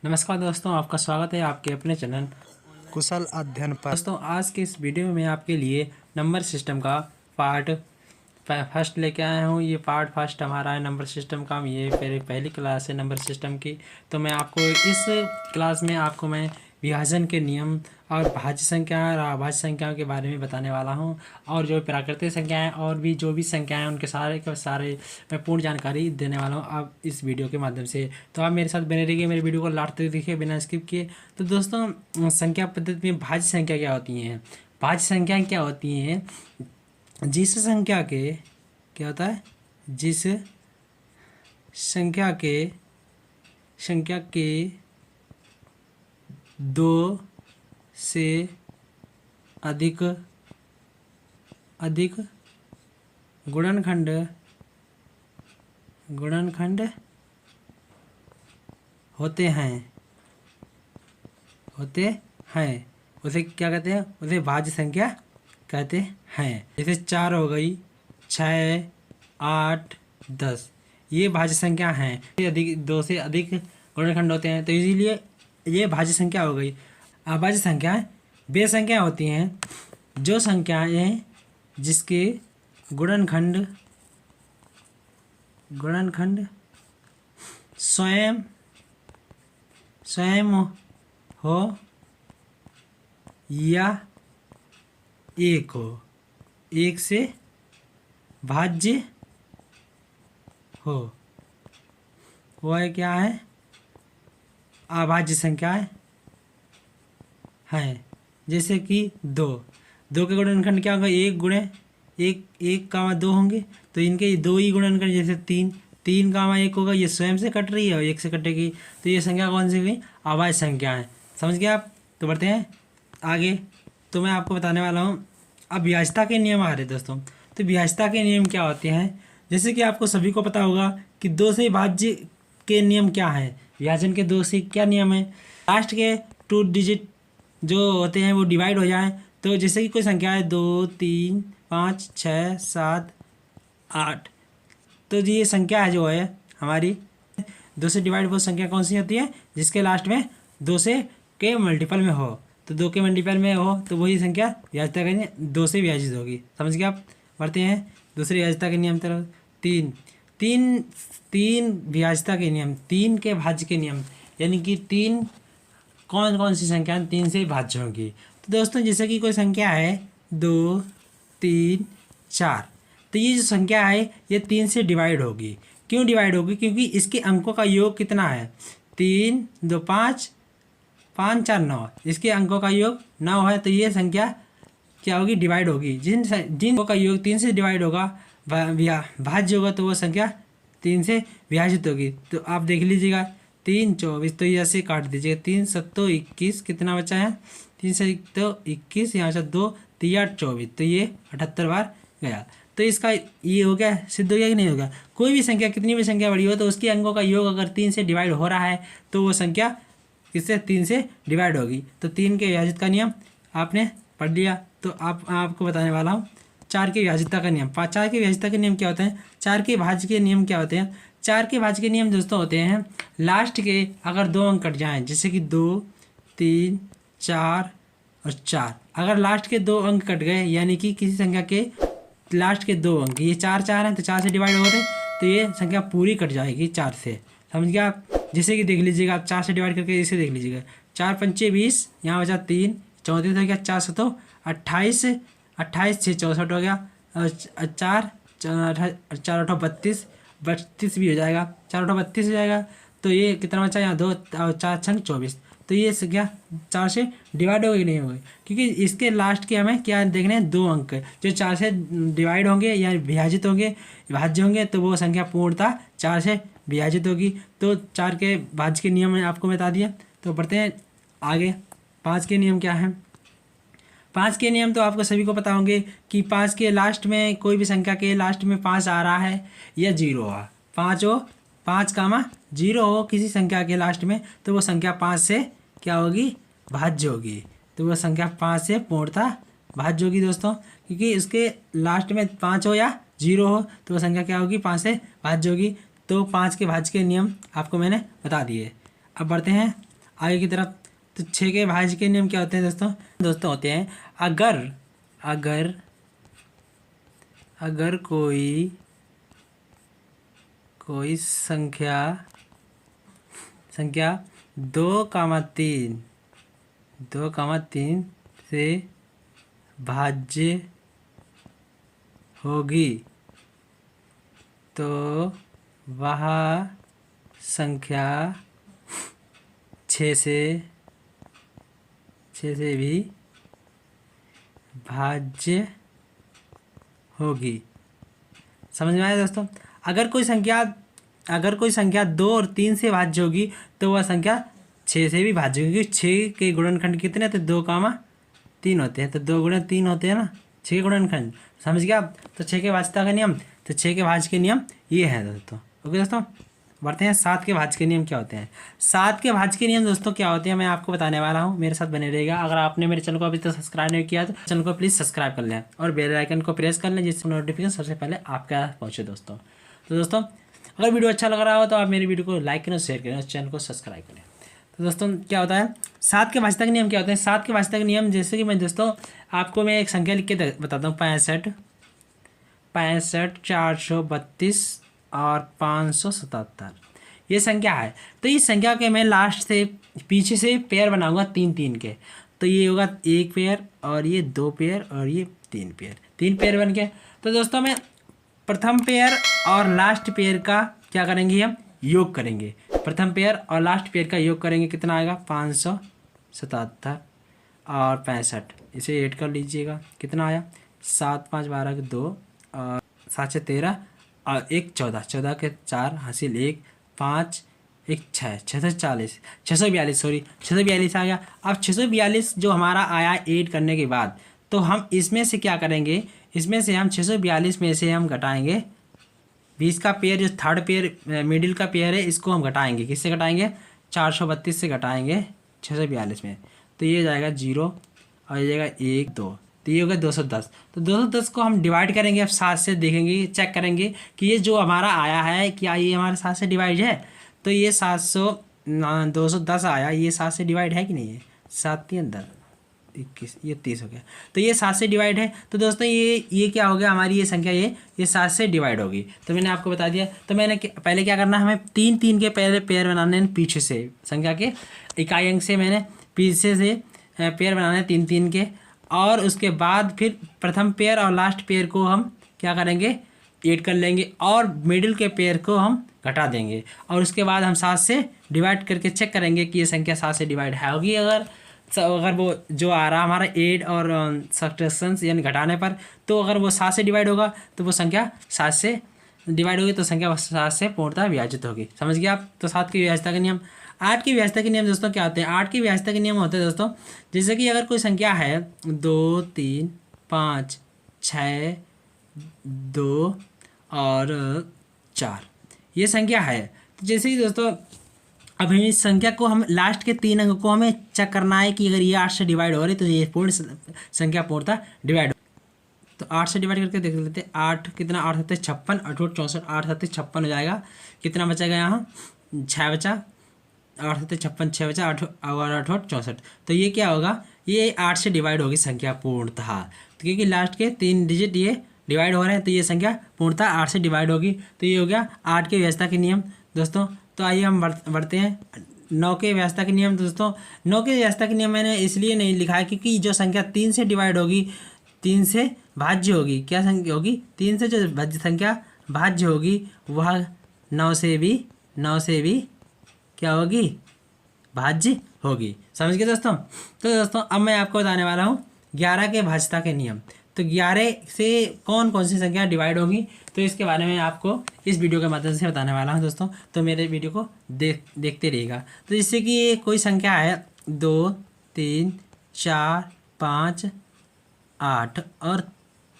नमस्कार दोस्तों, आपका स्वागत है आपके अपने चैनल कुशल अध्ययन पर। दोस्तों, आज के इस वीडियो में मैं आपके लिए नंबर सिस्टम का पार्ट फर्स्ट लेके आया हूँ। ये पार्ट फर्स्ट हमारा है नंबर सिस्टम का। ये पहली क्लास है नंबर सिस्टम की। तो मैं आपको इस क्लास में मैं विभाजन के नियम और भाज्य संख्या और अभाज्य संख्याओं के बारे में बताने वाला हूँ, और जो प्राकृतिक संख्याएं और भी जो भी संख्याएं हैं उनके सारे के सारे मैं पूर्ण जानकारी देने वाला हूँ आप इस वीडियो के माध्यम से। तो आप मेरे साथ बने रहिए, मेरे वीडियो को लास्ट तक देखिए बिना स्किप किए। तो दोस्तों, संख्या पद्धति में भाज्य संख्या क्या होती हैं? भाज्य संख्याएं क्या होती हैं? जिस संख्या के क्या होता है जिस संख्या के दो से अधिक गुणनखंड होते हैं उसे क्या कहते हैं? उसे भाज्य संख्या कहते हैं। जैसे 4 हो गई, 6, 8, 10, ये भाज्य संख्या हैं। दो से अधिक गुणनखंड होते हैं तो इसीलिए ये भाज्य संख्या हो गई। अभाज्य संख्याएं वे संख्या होती हैं जो संख्याएं जिसके गुणनखंड स्वयं हो या एक से भाज्य हो, वह क्या है? अभाज्य संख्याएं हैं। जैसे कि दो के गुणनखंड क्या होगा? 1 गुणे 1 कामा 2 होंगे तो इनके दो ही गुणनखंड। जैसे 3 कामा 1 होगा, ये स्वयं से कट रही है और 1 से कटेगी, तो ये संख्या कौन सी हुई? अभाज्य संख्या है। समझ गए आप? तो बढ़ते हैं आगे। तो मैं आपको बताने वाला हूँ अब विभाज्यता के नियम आ रहे दोस्तों। तो विभाज्यता के नियम क्या होते हैं? जैसे कि आपको सभी को पता होगा कि 2 से भाज्य के नियम क्या है। विभाजन के 2 से क्या नियम है? लास्ट के 2 डिजिट जो होते हैं वो डिवाइड हो जाएं। तो जैसे कि कोई संख्या है 2, 3, 5, 6, 7, 8, तो ये संख्या है जो है हमारी 2 से डिवाइड, वो संख्या कौन सी होती है? जिसके लास्ट में 2 से के मल्टीपल में हो। तो 2 के मल्टीपल में हो तो वही संख्या विभाज्यता के 2 से विभाजित होगी। समझ गए आप? बढ़ते हैं दूसरी विभाज्यता के नियम तरफ। तीन विभाज्यता के नियम, 3 के भाज्य के नियम, यानी कि 3 कौन सी संख्या 3 से भाज्य होगी? तो दोस्तों, जैसे कि कोई संख्या है 2, 3, 4, तो ये जो संख्या है ये 3 से डिवाइड होगी। क्यों डिवाइड होगी? क्योंकि इसके अंकों का योग कितना है? 3, 2, 5, 5, 4, 9, इसके अंकों का योग 9 है। तो ये संख्या क्या होगी? डिवाइड होगी। जिन अंकों का योग 3 से डिवाइड होगा, भाज्य होगा, तो वो संख्या 3 से विभाजित होगी। तो आप देख लीजिएगा 3, 24, तो ये ऐसे काट दीजिएगा। 3, 7, 21, कितना बचा है? 3 से 21, यहाँ से 2, 3, 8, 24, तो ये 78 बार गया। तो इसका ये हो गया, सिद्ध हो गया कि नहीं होगा? कोई भी संख्या, कितनी भी संख्या बड़ी हो, तो उसके अंकों का योग अगर 3 से डिवाइड हो रहा है तो वो संख्या किससे? 3 से डिवाइड होगी। तो 3 के विभाजित का नियम आपने पढ़ लिया। तो आपको बताने वाला हूँ 4 के विभाजितता का नियम। 4 के विभाजितता के नियम क्या होते हैं? 4 के भाज्य के नियम क्या होते हैं? 4 के भाज्य के नियम दोस्तों होते हैं लास्ट के अगर 2 अंक कट जाएं, जैसे कि 2, 3, 4 और 4, अगर लास्ट के 2 अंक कट गए, यानी कि किसी संख्या के लास्ट के 2 अंक, ये 4 4 हैं तो 4 से डिवाइड हो रहे, तो ये संख्या पूरी कट जाएगी 4 से। समझ गया आप? जैसे कि देख लीजिएगा आप 4 से डिवाइड करके इसे देख लीजिएगा। 4 पंचे 20, यहाँ बचा 3, 34 हो गया। 4 7 28, 28 6 64 हो गया। और 4 8 32 भी हो जाएगा। 4 8 32 हो जाएगा। तो ये कितना बचा? यहाँ 2 और 4 6 24, तो ये संख्या 4 से डिवाइड होगी नहीं होगी? क्योंकि इसके लास्ट के हमें क्या देखने हैं? 2 अंक जो 4 से डिवाइड होंगे या विभाजित होंगे, भाज्य होंगे, तो वो संख्या पूर्णतः 4 से विभाजित होगी। तो 4 के भाज्य के नियम आपको बता दिया। तो बढ़ते हैं आगे। 5 के नियम क्या हैं? 5 के नियम तो आपको सभी को पता होंगे कि 5 के लास्ट में, कोई भी संख्या के लास्ट में 5 आ रहा है या 0 हो, 5 हो, 5 कामा 0 हो किसी संख्या के लास्ट में, तो वो संख्या 5 से क्या होगी? भाज्य होगी। तो वो संख्या 5 से पूर्णतः भाज्य होगी दोस्तों, क्योंकि इसके लास्ट में 5 हो या 0 हो तो वो संख्या क्या होगी? 5 से भाज्य होगी। तो 5 के भाज्य के नियम आपको मैंने बता दिए। अब बढ़ते हैं आगे की तरफ। तो 6 के भाज्य के नियम क्या होते हैं दोस्तों? दोस्तों होते हैं अगर अगर अगर कोई कोई संख्या संख्या 2, 3 2, 3 से भाज्य होगी तो वह संख्या 6 से भी भाज्य होगी। समझ में आया दोस्तों? अगर कोई संख्या 2 और 3 से भाज्य होगी तो वह संख्या 6 से भी भाज्य होगी। 6 के गुणनखंड कितने? तो 2, 3 होते हैं। तो 2 × 3 होते हैं ना 6 के गुणनखंड। समझ गया आप? तो 6 के भाज्यता का नियम, तो 6 के भाज्य के नियम ये है दोस्तों। ओके दोस्तों, बढ़ते हैं 7 के भाज्य के नियम क्या होते हैं। 7 के भाज्य के नियम दोस्तों क्या होते हैं मैं आपको बताने वाला हूँ, मेरे साथ बने रहेगा। अगर आपने मेरे चैनल को अभी तक सब्सक्राइब नहीं किया तो चैनल को प्लीज़ सब्सक्राइब कर लें और बेल आइकन को प्रेस कर लें जिससे नोटिफिकेशन सबसे पहले आपके पास पहुँचे दोस्तों। तो दोस्तों अगर वीडियो अच्छा लग रहा हो तो आप मेरी वीडियो को लाइक करें और शेयर करें और चैनल को सब्सक्राइब करें। तो दोस्तों क्या होता है 7 के भाज्यता के नियम क्या होते हैं? 7 के भाज्यता के नियम जैसे कि मैं दोस्तों आपको मैं एक संख्या लिख के बताता हूँ। 65, 432 और 577 ये संख्या है। तो इस संख्या के मैं लास्ट से पीछे से पेयर बनाऊंगा 3 के। तो ये होगा 1 पेयर और ये 2 पेयर और ये 3 पेयर, 3 पेयर बन गए। तो दोस्तों मैं प्रथम पेयर और लास्ट पेयर का क्या करेंगे? हम योग करेंगे। प्रथम पेयर और लास्ट पेयर का योग करेंगे, कितना आएगा? 577 और 65। इसे ऐड कर लीजिएगा, कितना आया? 7, 5, 12 के 2 और 7 से 13 और 1 14, 14 के 4 हासिल 1, 5 1 6, 640, 642 सॉरी 642 आ गया। अब 642 जो हमारा आया ऐड करने के बाद, तो हम इसमें से क्या करेंगे? इसमें से हम 642 में से हम घटाएंगे 20 का पेयर, जो थर्ड पेयर मिडिल का पेयर है इसको हम घटाएंगे। किससे घटाएंगे? 432 से घटाएंगे 642 में। तो ये जाएगा 0 और ये जाएगा 1 2, तो ये होगा 210। तो 210 को हम डिवाइड करेंगे अब 7 से, देखेंगे चेक करेंगे कि ये जो हमारा आया है क्या ये हमारे 7 से डिवाइड है। तो ये 210 आया, ये 7 से डिवाइड है कि नहीं है? 7 के अंदर 21, ये 30 हो गया। तो ये 7 से डिवाइड है। तो दोस्तों ये क्या हो गया हमारी ये संख्या, ये 7 से डिवाइड होगी। तो मैंने आपको बता दिया। तो मैंने पहले क्या करना है, हमें 3 के पहले पेयर बनाने हैं पीछे से, संख्या के इकाई अंक से मैंने पीछे से पेयर बनाने हैं 3 के। और उसके बाद फिर प्रथम पेयर और लास्ट पेयर को हम क्या करेंगे? ऐड कर लेंगे और मिडिल के पेयर को हम घटा देंगे। और उसके बाद हम 7 से डिवाइड करके चेक करेंगे कि ये संख्या 7 से डिवाइड है होगी। अगर वो जो आ रहा हमारा ऐड और सब्ट्रैक्शंस यानी घटाने पर, तो अगर वो 7 से डिवाइड होगा तो वो संख्या 7 से डिवाइड होगी, तो संख्या 7 से पूर्णतः विभाजित होगी। समझ गए आप? तो 7 की विभाज्यता के नियम। 8 की विभाज्यता के नियम दोस्तों क्या होते हैं? 8 की विभाज्यता के नियम होते हैं दोस्तों जैसे कि अगर कोई संख्या है 2, 3, 5, 6, 2 और 4 ये संख्या है। तो जैसे कि दोस्तों अब इस संख्या को हम लास्ट के 3 अंक को हमें चेक करना है कि अगर ये 8 से डिवाइड हो रही तो ये पूर्ण संख्या पूर्णतः डिवाइड। तो 8 से डिवाइड करके देख लेते हैं। 8 कितना? 8 7 56, 8 8 64, 8 7 56 हो जाएगा। कितना बचेगा यहाँ? 6 बचा। 8 7 56, 6 बचा, 8 और 8 8 64। तो ये क्या होगा? ये 8 से डिवाइड होगी संख्या पूर्णतः। तो क्योंकि लास्ट के 3 डिजिट ये डिवाइड हो रहे हैं तो ये संख्या पूर्णतः 8 से डिवाइड होगी। तो ये हो गया 8 के व्यवस्था के नियम दोस्तों। तो आइए हम बढ़ते हैं 9 के व्यवस्था के नियम दोस्तों। 9 के व्यवस्था के नियम मैंने इसलिए नहीं लिखा है क्योंकि जो संख्या 3 से डिवाइड होगी, 3 से भाज्य होगी, क्या संख्या होगी? 3 से जो भाज्य संख्या भाज्य होगी वह 9 से भी क्या होगी? भाज्य होगी। समझ गए दोस्तों? तो दोस्तों अब मैं आपको बताने वाला हूँ 11 के भाज्यता के नियम। तो 11 से कौन कौन सी संख्या डिवाइड होगी, तो इसके बारे में आपको इस वीडियो के माध्यम से बताने वाला हूं दोस्तों। तो मेरे वीडियो को देखते रहिएगा। तो जैसे कि ये कोई संख्या है 2, 3, 4, 5, 8 और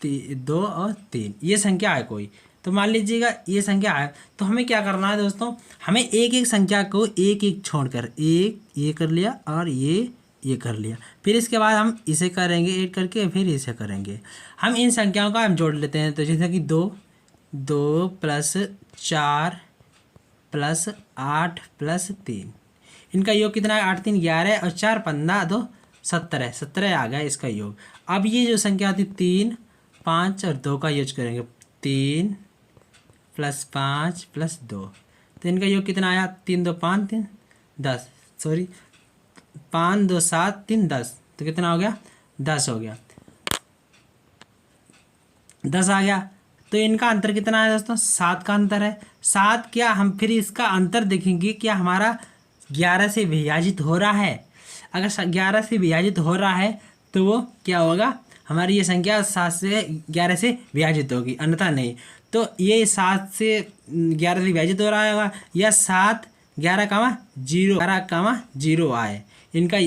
2 और 3 ये संख्या है कोई। तो मान लीजिएगा ये संख्या है, तो हमें क्या करना है दोस्तों? हमें एक एक संख्या को एक एक छोड़कर, एक ये कर लिया और ये कर लिया। फिर इसके बाद हम इसे करेंगे ऐड करके, फिर इसे करेंगे। हम इन संख्याओं का हम जोड़ लेते हैं। तो जैसे कि 2 + 4 + 8 + 3 इनका योग कितना है, 8 3 11 और 4 15 2 17, 17 आ गया इसका योग। अब ये जो संख्या आती है 3 5 और 2 का यूज करेंगे, 3 + 5 + 2, तो इनका योग कितना आया, 3 2 5 3 10, सॉरी 5 2 7 3 10, तो कितना हो गया, 10 हो गया, 10 आ गया। तो इनका अंतर कितना है दोस्तों, 7 का अंतर है। 7 क्या, हम फिर इसका अंतर देखेंगे, क्या हमारा 11 से विभाजित हो रहा है। अगर 11 से विभाजित हो रहा है तो वो क्या होगा, हमारी ये संख्या 7 से 11 से विभाजित होगी, अन्यथा नहीं। तो ये 7 से 11 से विभाजित हो रहा होगा, या 7 11 कामा 0 आए। इनका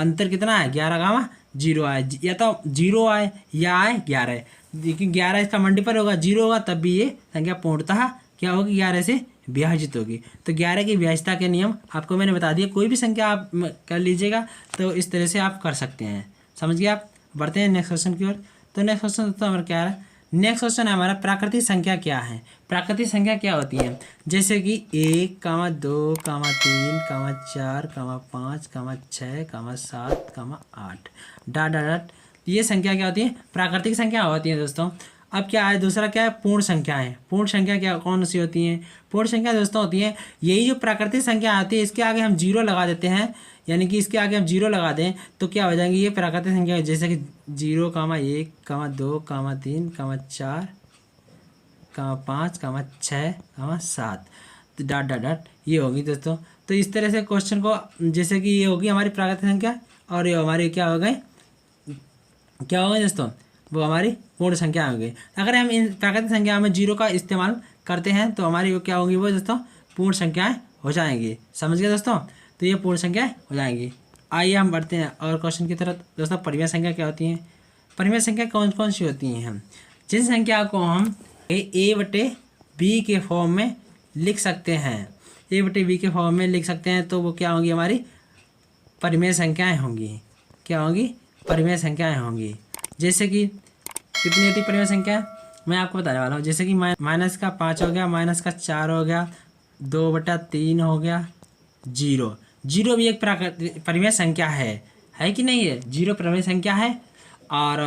अंतर कितना है, 11 0 आए, या तो 0 आए या आए 11, लेकिन 11 इसका मल्टीपल होगा, 0 होगा, तब भी ये संख्या पूर्णतः क्या होगी, 11 से विभाजित होगी। तो 11 की विभाज्यता के नियम आपको मैंने बता दिए, कोई भी संख्या आप कर लीजिएगा तो इस तरह से आप कर सकते हैं, समझ गए आप। बढ़ते हैं नेक्स्ट क्वेश्चन की ओर। तो नेक्स्ट क्वेश्चन दोस्तों हमारा क्या है, नेक्स्ट क्वेश्चन है हमारा, प्राकृतिक संख्या क्या है। प्राकृतिक संख्या क्या होती है, जैसे कि 1 2 3 4 5 6 7 8 डॉट डॉट डॉट, ये संख्या क्या होती है, प्राकृतिक संख्या होती है दोस्तों। अब क्या है, दूसरा क्या है, पूर्ण संख्या है। पूर्ण संख्या क्या कौन सी होती है, पूर्ण संख्या दोस्तों होती है यही जो प्राकृतिक संख्या आती है, इसके आगे हम 0 लगा देते हैं, यानी कि इसके आगे हम 0 लगा दें तो क्या हो जाएंगी, ये प्राकृतिक संख्या, जैसे कि 0 1 2 3 4 5 6 7 डॉट डॉट डॉट, ये होगी दोस्तों। तो इस तरह से क्वेश्चन को, जैसे कि ये होगी हमारी प्राकृतिक संख्या, और ये हमारी क्या हो गई, क्या होगा दोस्तों, वो हमारी पूर्ण संख्या होगी। अगर हम इन प्राकृतिक संख्या में 0 का इस्तेमाल करते हैं तो हमारी वो क्या होंगी, वो दोस्तों पूर्ण संख्याएं हो जाएंगी, समझ गए दोस्तों। तो ये पूर्ण संख्याएं हो जाएंगी। आइए हम बढ़ते हैं और क्वेश्चन की तरफ। दोस्तों परिमेय संख्या क्या होती है, परिमेय संख्या कौन कौन सी होती हैं, हम जिन संख्या को हम a/b के फॉर्म में लिख सकते हैं, a/b के फॉर्म में लिख सकते हैं, तो वो क्या होंगी, हमारी परिमेय संख्याएं होंगी। क्या होंगी, परिमेय संख्याएं होंगी। जैसे कि कितनी होती परिमेय संख्या, मैं आपको बताने वाला हूँ। जैसे कि -5 हो गया, -4 हो गया, 2/3 हो गया, 0 भी एक परिमेय संख्या है कि नहीं है, 0 परिमेय संख्या है। और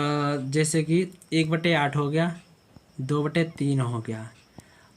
जैसे कि 1/8 हो गया, 2/3 हो गया,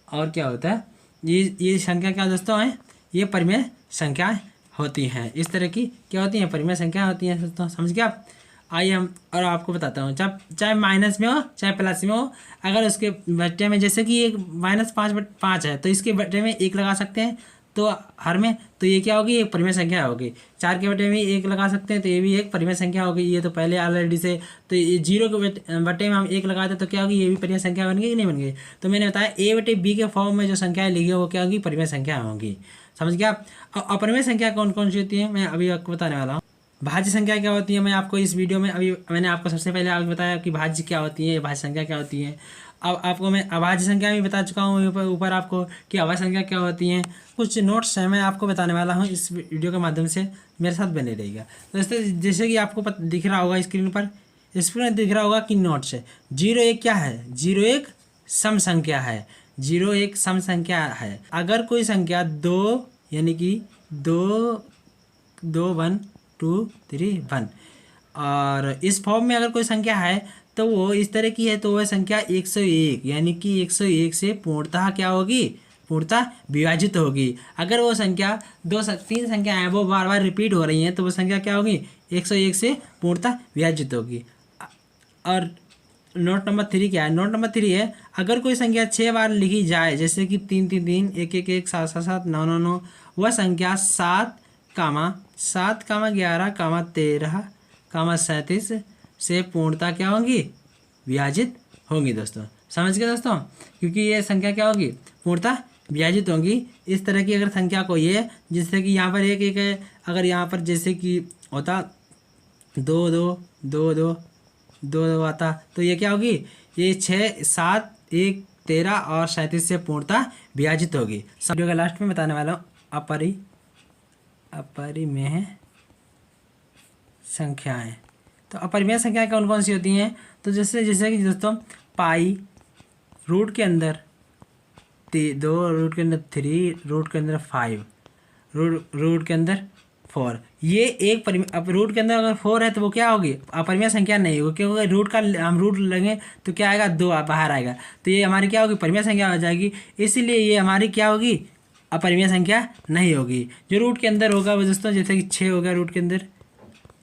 और क्या होता है, ये संख्या क्या दोस्तों है, ये परिमेय संख्याएं होती हैं। इस तरह की क्या होती हैं, परिमेय संख्या होती हैं दोस्तों, समझ गए आप। आइए हम और आपको बताता हूँ, चाहे माइनस में हो चाहे प्लस में हो, अगर उसके बट्टे में, जैसे कि एक -5/5 है तो इसके बट्टे में 1 लगा सकते हैं, तो हर में, तो ये क्या होगी, एक परिमेय संख्या होगी। 4 के बट्टे में 1 लगा सकते हैं तो ये भी एक परिमेय संख्या होगी, ये तो पहले ऑलरेडी से। तो ये 0 के बट्टे में हम 1 लगाते तो क्या होगी, ये भी परिमेय संख्या बन गई कि नहीं बन गई। तो मैंने बताया a/b के फॉर्म में जो संख्याएं लिखी है वो क्या होगी, परिमेय संख्या होंगी, समझ गया आप। अपरिमेय संख्या कौन कौन सी होती है, मैं अभी आपको बताने वाला हूँ। भाज्य संख्या क्या होती है, मैं आपको इस वीडियो में अभी मैंने आपको सबसे पहले आपको बताया कि भाज्य क्या होती है, भाज्य संख्या क्या होती है। अब आपको मैं अभाज्य संख्या भी बता चुका हूँ ऊपर आपको कि अभाज्य संख्या क्या होती हैं। कुछ नोट्स हैं मैं आपको बताने वाला हूँ इस वीडियो के माध्यम से, मेरे साथ बने रहिएगा। दोस्तों जैसे कि आपको दिख रहा होगा स्क्रीन पर दिख रहा होगा कि नोट्स है। 0 1 क्या है, 0 1 सम संख्या है, 0 1 सम संख्या है। अगर कोई संख्या 2 यानी कि 2 1 2 3 1 और इस फॉर्म में अगर कोई संख्या है तो वो इस तरह की है, तो वह संख्या 101 यानी कि 101 से पूर्णतः क्या होगी, पूर्णतः विभाजित होगी। अगर वो संख्या 3 संख्या है वो बार बार रिपीट हो रही हैं तो वो संख्या क्या होगी, 101 से पूर्णतः विभाजित होगी। और नोट नंबर 3 क्या है, नोट नंबर 3 है, अगर कोई संख्या 6 बार लिखी जाए, जैसे कि 3 3 3 1 1 1 7 7 7 9 9 9, वह संख्या 7 11 13 37 से पूर्णतः क्या होंगी, विभाजित होंगी दोस्तों, समझ गए दोस्तों। क्योंकि ये संख्या क्या होगी, पूर्णतः विभाजित होंगी। इस तरह की अगर संख्या को ये, जैसे कि यहाँ पर 1 1 है, अगर यहाँ पर जैसे कि होता 2 2 2 2 2 2 आता तो ये क्या होगी, ये 6 7 1 13 और 37 से पूर्णतः विभाजित होगी। वीडियो का लास्ट में बताने वाला हूँ अपरिमेय संख्याएं। तो अपरिमेय संख्याएं कौन कौन सी होती हैं, तो जैसे कि दोस्तों पाई, रूट के अंदर 2, रूट के अंदर 3, रूट के अंदर 5, रूट के अंदर 4। ये एक अब रूट के अंदर अगर 4 है तो वो क्या होगी, अपरिमेय संख्या नहीं होगी, क्योंकि रूट का हम रूट लेंगे तो क्या आएगा, 2 बाहर आएगा, तो ये हमारी क्या होगी, परिमेय संख्या हो जाएगी। इसीलिए ये हमारी क्या होगी, अपरिमेय संख्या नहीं होगी। जो रूट के अंदर होगा वो दोस्तों, जैसे कि 6 हो गया रूट के अंदर,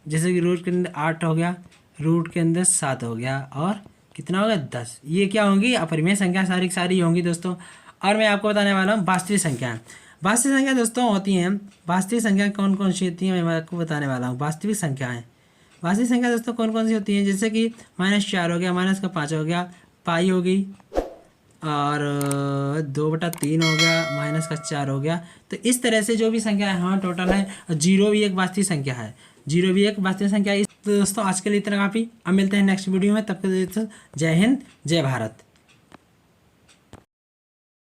जैसे कि रूट के अंदर 8 हो गया, रूट के अंदर 7 हो गया, और कितना होगा 10। ये क्या होंगी, अपरिमेय संख्या सारी की सारी होंगी दोस्तों। और मैं आपको बताने वाला हूँ वास्तविक संख्या। वास्तविक संख्या दोस्तों होती हैं, वास्तविक संख्या कौन कौन सी होती हैं मैं आपको बताने वाला हूँ। वास्तविक संख्याएँ, वास्तविक संख्या दोस्तों कौन कौन सी होती हैं, जैसे कि -4 हो गया, -5 हो गया, पाई हो गई, और 2/3 हो गया, -4 हो गया। तो इस तरह से जो भी संख्या है हाँ टोटल है। और 0 भी एक वास्तविक संख्या है, 0 भी एक वास्तविक संख्या है। तो दोस्तों आज के लिए इतना काफ़ी, अब मिलते हैं नेक्स्ट वीडियो में, तब तक जय हिंद जय भारत।